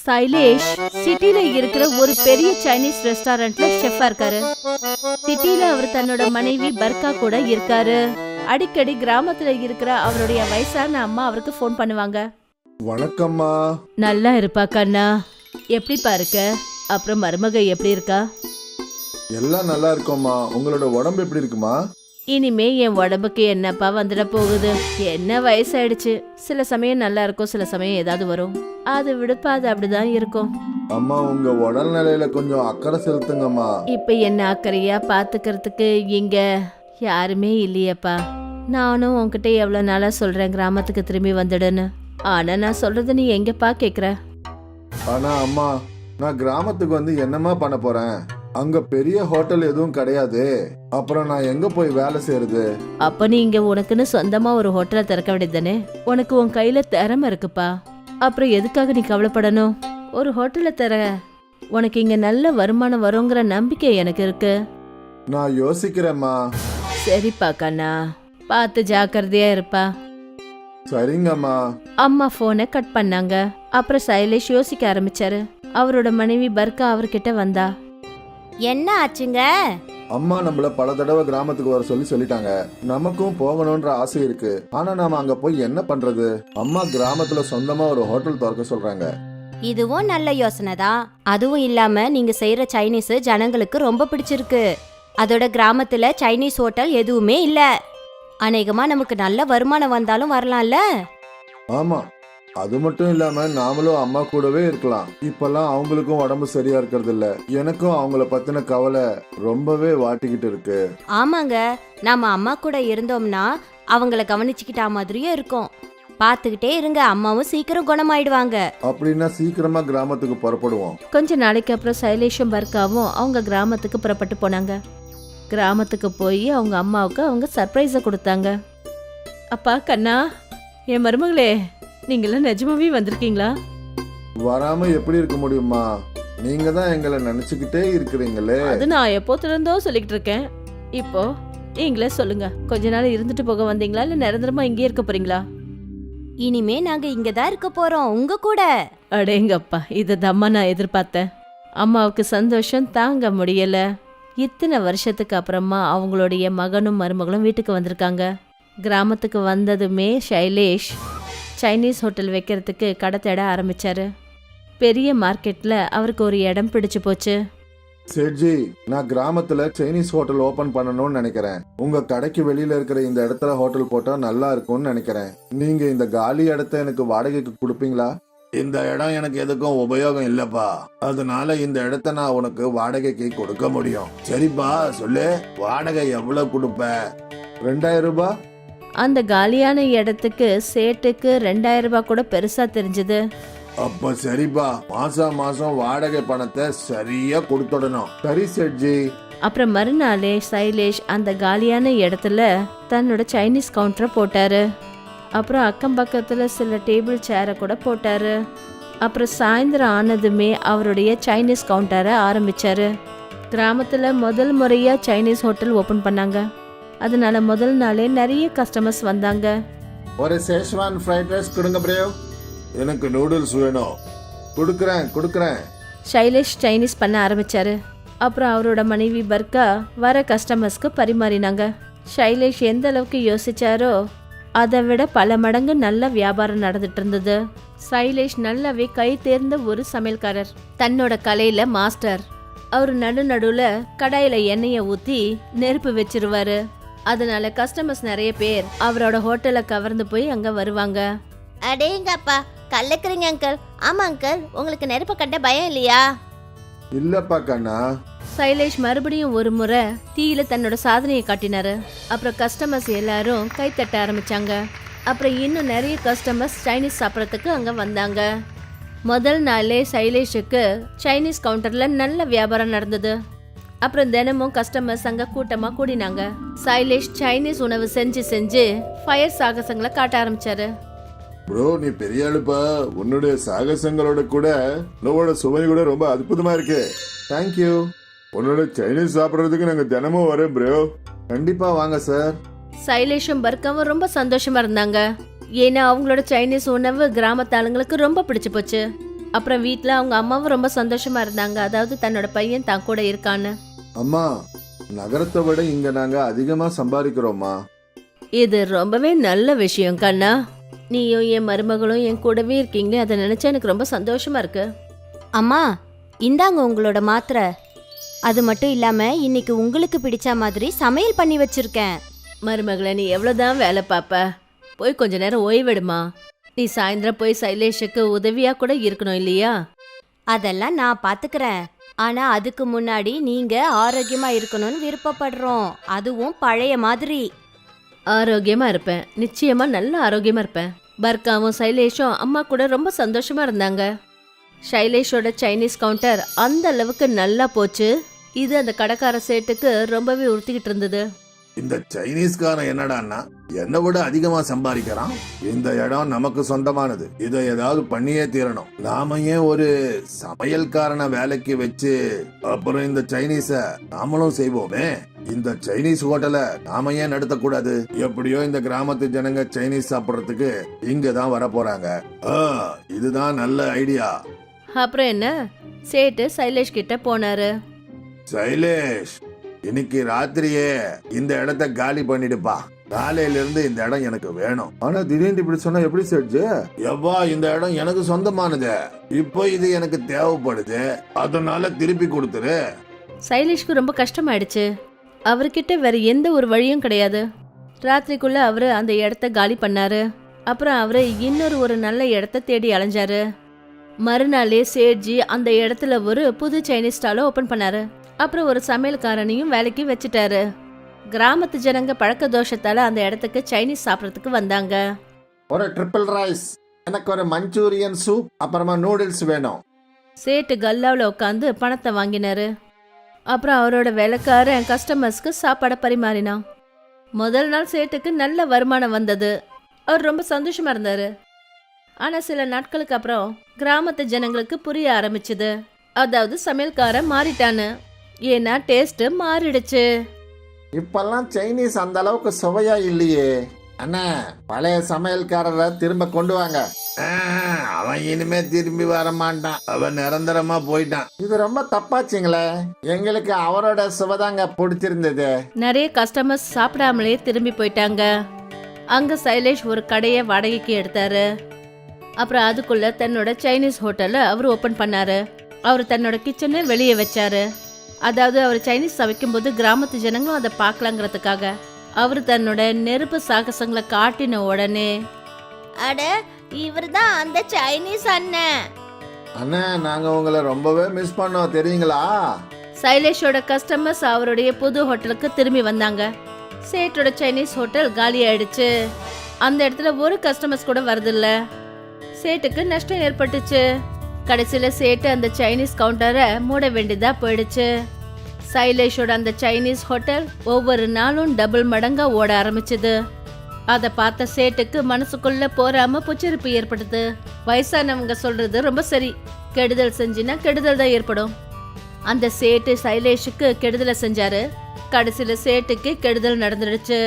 சைலேஷ் சிட்டில இருக்கிற ஒரு பெரிய சைனீஸ் ரெஸ்டாரண்ட்ல ஷெஃபா இருக்காரு. சிட்டில அவர் தன்னோட மனைவி பர்கா கூட இருக்காரு. அடிக்கடி கிராமத்துல இருக்கிற அவருடைய வயசான அம்மா அவருக்கு ஃபோன் பண்ணுவாங்க. வணக்கம்மா. நல்லா இருப்பா கண்ணா, எப்படிப்பா இருக்க? அப்புறம் மருமக எப்படி இருக்கா? எல்லாம் நல்லா இருக்கோம்மா. உங்களோட உடம்பு எப்படி இருக்குமா? இனிமே என் உடம்புக்கு என்னப்பா வந்துட போகுது? என்ன வயசாயிடுச்சு. சில சமயம் நல்லா இருக்கும், சில சமயம் ஏதாவது வரும். அது விடுப்பா, அது அப்படிதான் இருக்கும். அம்மா, உங்க உடல்நிலையில கொஞ்சம் அக்கறை செலுத்துங்கம்மா. இப்ப என்ன அக்கறையா பாத்துக்கிறதுக்கு இங்க யாருமே இல்லையப்பா. நானும் உன்கிட்ட எவ்வளவு நாளா சொல்றேன் கிராமத்துக்கு திரும்பி வந்துடுன்னு. ஆனா நான் சொல்றது நீ எங்கப்பா கேக்குற? ஆனா அம்மா, நான் கிராமத்துக்கு வந்து என்னம்மா பண்ண போறேன்? அங்க பெரிய ஹோட்டல் எதுவும் கிடையாது. அப்புறம் நான் எங்க போய் வேலை செய்யறது? அப்ப நீ இங்க உனக்குன்னு சொந்தமா ஒரு ஹோட்டலை திறக்க வேண்டியதுதானே? உனக்கு உன் கையில திறமை இருக்குப்பா. அப்புறம் எதுக்காக நீ கவலைப்படணும்? ஒரு ஹோட்டலை தர உனக்கு இங்க நல்ல வருமானம் வருங்கிற நம்பிக்கை எனக்கு இருக்கு. நான் யோசிக்கிறேம்மா. சரிப்பா கண்ணா, பார்த்து ஜாக்கிரதையா இருப்பா. சரிங்கம்மா. அம்மா போனை கட் பண்ணாங்க. அப்புறம் சைலேஷ் யோசிக்க ஆரம்பிச்சாரு. அவரோட மனைவி பர்கா அவர்கிட்ட வந்தா. என்ன ஆச்சுங்க? அம்மா நம்மள பல தடவை கிராமத்துக்கு வர சொல்லிட்டாங்க. நமக்கும் போகணும்ன்ற ஆசை இருக்கு. ஆனா நாம அங்க போய் என்ன பண்றது? அம்மா கிராமத்துல சொந்தமா ஒரு ஹோட்டல் திறக்க சொல்றாங்க. இதுவும் நல்ல யோசனை தான். அதுவும் இல்லாம நீங்க செய்யற சைனீஸ் ஜனங்களுக்கு ரொம்ப பிடிச்சிருக்கு. அதோட கிராமத்துல சைனீஸ் ஹோட்டல் எதுவுமே இல்ல. அநேகமா நமக்கு நல்ல வருமானம் வந்தாலும் வரலாம்ல. ஆமா, அது மட்டும் இல்லாம நாமளும் அம்மா கூடவே இருக்கலாம். இப்பெல்லாம் அவங்களுக்கும் உடம்பு சரியா இருக்கிறது இல்ல. எனக்கும் அவங்கள பத்தின கவலை ரொம்பவே வாட்டிக்கிட்டு இருக்கு. ஆமாங்க, நாம அம்மா கூட இருந்தோம்னா அவங்கள கவனிச்சுக்கிட்டா மாதிரியும் இருக்கும். பாத்துக்கிட்டே இருங்க, அம்மாவும் சீக்கிரம் குணமாயிடுவாங்க. அப்படின்னா சீக்கிரமா கிராமத்துக்கு புறப்படுவோம். கொஞ்ச நாளைக்கு அப்புறம் சைலேஷும் பர்காவும் அவங்க கிராமத்துக்கு புறப்பட்டு போனாங்க. கிராமத்துக்கு போய் அவங்க அம்மாவுக்கு அவங்க சர்ப்ரைஸை கொடுத்தாங்க. அப்பா கண்ணா, என் மருமகளே, நீங்களாம் நிஜமாவே வந்திருக்கீங்களா? வராம எப்படி இருக்க முடியுமா? நீங்க தான் எங்களை நினைச்சுக்கிட்டே இருக்கிறீங்களே. அது நான் எப்போத்துல இருந்தோ சொல்லிக்கிட்டு இருக்கேன். இப்போ நீங்களே சொல்லுங்க, கொஞ்ச நாள் இருந்துட்டு போக வந்தீங்களா இல்ல நிரந்தரமா இங்கே இருக்க போறீங்களா? இனிமே நாங்க இங்கதான் இருக்க போறோம், உங்க கூட. அடேங்கப்பா, இதை தம்மா நான் எதிர்பார்த்தேன். அம்மாவுக்கு சந்தோஷம் தாங்க முடியல. இத்தனை வருஷத்துக்கு அப்புறமா அவங்களுடைய மகனும் மருமகளும் வீட்டுக்கு வந்திருக்காங்க. கிராமத்துக்கு வந்ததுமே சைலேஷ் சைனீஸ் ஹோட்டல் வைக்கிறதுக்கு கடை தேட ஆரம்பிச்சாரு. பெரிய மார்க்கெட்ல அவருக்கு ஒரு இடம் பிடிச்சு போச்சு. சேட்ஜி, நான் கிராமத்துல சைனீஸ் ஹோட்டல் ஓபன் பண்ணணும்னு நினைக்கிறேன். உங்க கடைக்கு வெளியில இருக்கிற இந்த இடத்துல ஹோட்டல் போட்டா நல்லா இருக்கும்னு நினைக்கிறேன். நீங்க இந்த காலி இடத்த எனக்கு வாடகைக்கு கொடுப்பீங்களா? இந்த இடம் எனக்கு எதுக்கும் உபயோகம் இல்லப்பா. அதனால இந்த இடத்த நான் உனக்கு வாடகைக்கு கொடுக்க முடியும். சரிப்பா, சொல்லு, வாடகை எவ்வளவு கொடுப்ப? 2000 ரூபாய். அந்த காலியான இடத்துக்கு சேட்டுக்கு 2000 ரூபாய் கூட பெருசா தெரிஞ்சது. அப்ப சரிப்பா, மாசம் மாசம் வாடகை பணத்தை சரியா கொடுத்துடணும். சரி சேட்ஜி. அப்புறம் மறுநாளே சைலேஷ் அந்த காலியான இடத்துல தன்னோட சைனீஸ் கவுண்டரை போட்டாரு. அப்புறம் அக்கம் பக்கத்துல சில டேபிள் சேரை கூட போட்டாரு. அப்புறம் சாயந்தரம் ஆனதுமே அவருடைய சைனீஸ் கவுண்டரை ஆரம்பிச்சாரு. கிராமத்துல முதல் முறையா சைனீஸ் ஹோட்டல் ஓபன் பண்ணாங்க. அதனால முதல் நாளே நிறைய கஸ்டமர்ஸ் வந்தாங்க. ஒரு சேஷ்வான் ஃப்ரைட் ரைஸ் கொடுங்க ப்ரோ. எனக்கு நூடுல்ஸ் வேணும். கொடுக்குறேன். சைலேஷ் சைனீஸ் பண்ண ஆரம்பிச்சாரு. அப்புறம் அவரோட மனைவி பர்கா வர கஸ்டமர்ஸ்க்கு பரிமாறினாங்க. சைலேஷ் எந்த அளவுக்கு யோசிச்சாரோ அதை விட பல மடங்கு நல்ல வியாபாரம் நடந்துட்டு இருந்தது. சைலேஷ் நல்லாவே கை தேர்ந்த ஒரு சமையல்காரர், தன்னோட கலையில மாஸ்டர். அவரு நடுநடுல கடாயில எண்ணெய ஊத்தி நெருப்பு வச்சிருவாரு. அதனால கஸ்டமர்ஸ் நிறைய பேர் அவரோட ஹோட்டலை கவர்ந்து போய் அங்க வருவாங்க. அடேங்கப்பா, கலக்குறீங்க அங்கிள். ஆமா அங்கிள், உங்களுக்கு நெருப்பு கண்ட பயம் இல்லையா? இல்லப்பா கண்ணா. சைலேஷ் மறுபடியும் ஒரு முறை தீயில தன்னோட சாதனையை காட்டினாரு. அப்புறம் கஸ்டமர்ஸ் எல்லாரும் கை தட்ட ஆரம்பிச்சாங்க. அப்புறம் இன்னும் நிறைய கஸ்டமர்ஸ் சைனீஸ் சாப்பிடறதுக்கு அங்க வந்தாங்க. முதல் நாளே சைலேஷுக்கு சைனீஸ் கவுண்டர்ல நல்ல வியாபாரம் நடந்தது. அப்புறம் தினமும் கஸ்டமர்ஸ் அங்க கூட்டமா கூடினாங்க. சைலேஷ் சைனீஸ் உணவு செஞ்சு ஃபயர் சாகசங்களை காட்ட ஆரம்பிச்சாரு. ப்ரோ, நீ பெரிய ஆளுப்பா. உன்னுடைய சாகசங்களோட கூட உணவோட சுவை கூட ரொம்ப அற்புதமா இருக்கு. தேங்க்யூ. உன்னோட சைனீஸ் சாப்பிடுறதுக்கு நாங்க தினமும் வரோம் ப்ரோ. கண்டிப்பா வாங்க சார். சைலேஷும் பர்காவும் ரொம்ப சந்தோஷமா இருந்தாங்க. ஏன்னா அவங்களோட சைனீஸ் உணவு கிராமத்து ஆளுங்களுக்கு ரொம்ப பிடிச்சு போச்சு. அப்புறம் வீட்டில் அவங்க அம்மாவும் ரொம்ப சந்தோஷமா இருந்தாங்க, அதாவது தன்னோட பையன் தான் கூட இருக்கான்னு. அம்மா, நகரத்தை விட இங்க நாங்க அதிகமா சம்பாதிக்கிறோம்மா. இது ரொம்பவே நல்ல விஷயம் கண்ணா. நீயும் என் மருமகளும் என் கூடவே இருக்கீங்களே, அதை நினைச்சா எனக்கு ரொம்ப சந்தோஷமா இருக்கு. அம்மா, இந்தாங்க உங்களோட மாத்திரை. அது மட்டும் இல்லாம இன்னைக்கு உங்களுக்கு பிடிச்ச மாதிரி சமையல் பண்ணி வச்சிருக்கேன். மருமகளை, நீ எவ்வளவுதான் வேலை பாப்ப, போய் கொஞ்ச நேரம் ஓய்வெடுமா. நீ சாயந்தரம் போய் சைலேஷுக்கு உதவியா கூட இருக்கணும் இல்லையா? அதெல்லாம் நான் பாத்துக்கிறேன். ஆனா அதுக்கு முன்னாடி நீங்க ஆரோக்கியமா இருக்கணும்னு விருப்பப்படுறோம், அதுவும் பழைய மாதிரி. ஆரோக்கியமா இருப்பேன், நிச்சயமா நல்ல ஆரோக்கியமா இருப்பேன். பர்காவும் சைலேஷும் அம்மா கூட ரொம்ப சந்தோஷமா இருந்தாங்க. சைலேஷோட சைனீஸ் கவுண்டர் அந்த அளவுக்கு நல்லா போச்சு, இது அந்த கடைக்கார சேட்டுக்கு ரொம்பவே உறுத்திக்கிட்டு இருந்தது. இந்த சைனீஸ்காரன் என்னடான்னா என்னை விட அதிகமா சம்பாதிக்கிறான். இந்த இடம் நமக்கு சொந்தமானது, இதை ஏதாவது பண்ணியே தீரணும். நாம ஏன் ஒரு சமையல்காரனை வேலைக்கு வச்சு அப்புறம் இந்த சைனீஸ நாமளும் செய்வோமே. இந்த சைனீஸ் ஹோட்டலை நாம ஏன் நடத்தக்கூடாது? எப்படியோ இந்த கிராமத்து ஜனங்க சைனீஸ் சாப்பிடுறதுக்கு இங்கதான் வர போறாங்க. இதுதான் நல்ல ஐடியா. அப்புறம் என்ன, சேட்டு சைலேஷ் கிட்ட போனாரு. சைலேஷ், இன்னைக்கு ராத்திரியே இந்த இடத்த காலி பண்ணிடுப்பா. காலையில இருந்து இந்த இடம் எனக்கு வேணும். ஆனா திடீர்னு இப்படி சொன்னா எப்படி செஞ்சு? எவ்வா, இந்த இடம் எனக்கு சொந்தமானது, இப்போ இது எனக்கு தேவைப்படுது, அதனால திருப்பி கொடுத்துரு. சைலேஷ்க்கு ரொம்ப கஷ்டமாயிடுச்சு. அவர்கிட்ட வேற எந்த ஒரு வழியும் கிடையாது. ராத்திரிக்குள்ள அவரு அந்த இடத்த காலி பண்ணாரு. அப்புறம் அவரு இன்னொரு ஒரு நல்ல இடத்த தேடி அலைஞ்சாரு. மறுநாளே சேட்ஜி அந்த இடத்துல ஒரு புது சைனீஸ் ஸ்டாலை ஓபன் பண்ணாரு. அப்புறம் ஒரு சமையல்காரனையும் வேலைக்கு வச்சுட்டாரு. கிராமத்து ஜனங்க பழக்க தோஷத்தால அந்த இடத்துக்கு சைனீஸ் சாப்பிடறதுக்கு வந்தாங்க. ஒரு ட்ரிபிள் ரைஸ், எனக்கு ஒரு மஞ்சூரியன் சூப், அப்புறமா நூடுல்ஸ் வேணும். சேட்டு கல்லாவில் உட்காந்து பணத்தை வாங்கினாரு. அப்புறம் அவரோட வேலைக்காரன் கஸ்டமர்ஸ்க்கு சாப்பாடை பரிமாறினான். முதல் நாள் சேட்டுக்கு நல்ல வருமானம் வந்தது, அவர் ரொம்ப சந்தோஷமா இருந்தாரு. ஆனா சில நாட்களுக்கு அப்புறம் கிராமத்து ஜனங்களுக்கு புரிய ஆரம்பிச்சுது, அதாவது சமையல்காரன் மாறிட்டான்னு. ஏன்னா டேஸ்ட் மாறிடுச்சு. இப்பெல்லாம் சைனீஸ் அந்த அளவுக்கு சுவையா இல்லையே. அண்ணா, பழைய சமையல்காரரை திரும்ப கொண்டு வாங்க. அவன் இனிமே திரும்பி வர மாட்டான், அவன் நிரந்தரமா போயிட்டான். இது ரொம்ப தப்பாச்சுங்களே, எங்களுக்கு அவரோட சுவைதாங்க பிடிச்சிருந்தது. நிறைய கஸ்டமர்ஸ் சாப்பிடாமலே திரும்பி போயிட்டாங்க. அங்க சைலேஷ் ஒரு கடையை வாடகைக்கு எடுத்தாரு. அப்புறம் அதுக்குள்ள தன்னோட சைனீஸ் ஹோட்டலை அவர் ஓபன் பண்ணாரு. அவர் தன்னோட கிச்சனை வெளியே வச்சாரு. அதாவது அவர் சைனீஸ் சமைக்கும் போது கிராமத்து ஜனங்களும் அதை பார்க்கலாங்கிறதுக்காக அவர் தன்னோட நெருப்பு சாகசங்களை காட்டின உடனே, அட, இவர்தான் அந்த சைனீஸ் அண்ணன். அண்ணா, நாங்க உங்களை ரொம்பவே மிஸ் பண்ணோம் தெரியுங்களா? சைலேஷோட கஸ்டமர்ஸ் அவருடைய புது ஹோட்டலுக்கு திரும்பி வந்தாங்க. சேட்டோட சைனீஸ் ஹோட்டல் காலி ஆயிடுச்சு. அந்த இடத்துல ஒரு கஸ்டமர்ஸ் கூட வரதில்ல. சேட்டுக்கு நஷ்டம் ஏற்பட்டுச்சு. கடைசியில சேட்டு அந்த சைனீஸ் கவுண்டரை மூட வேண்டியதா போயிடுச்சு. சைலேஷோட அந்த சைனீஸ் ஹோட்டல் ஒவ்வொரு நாளும் டபுள் மடங்கா ஓட ஆரம்பிச்சது. அதை பார்த்த சேட்டுக்கு மனசுக்குள்ள போராம புச்சரிப்பு ஏற்பட்டது. வயசானவங்க சொல்றது ரொம்ப சரி, கெடுதல் செஞ்சினா கெடுதல் தான் ஏற்படும். அந்த சேட்டு சைலேஷுக்கு கெடுதலை செஞ்சாரு. கடைசியில சேட்டுக்கு கெடுதல் நடந்துடுச்சு.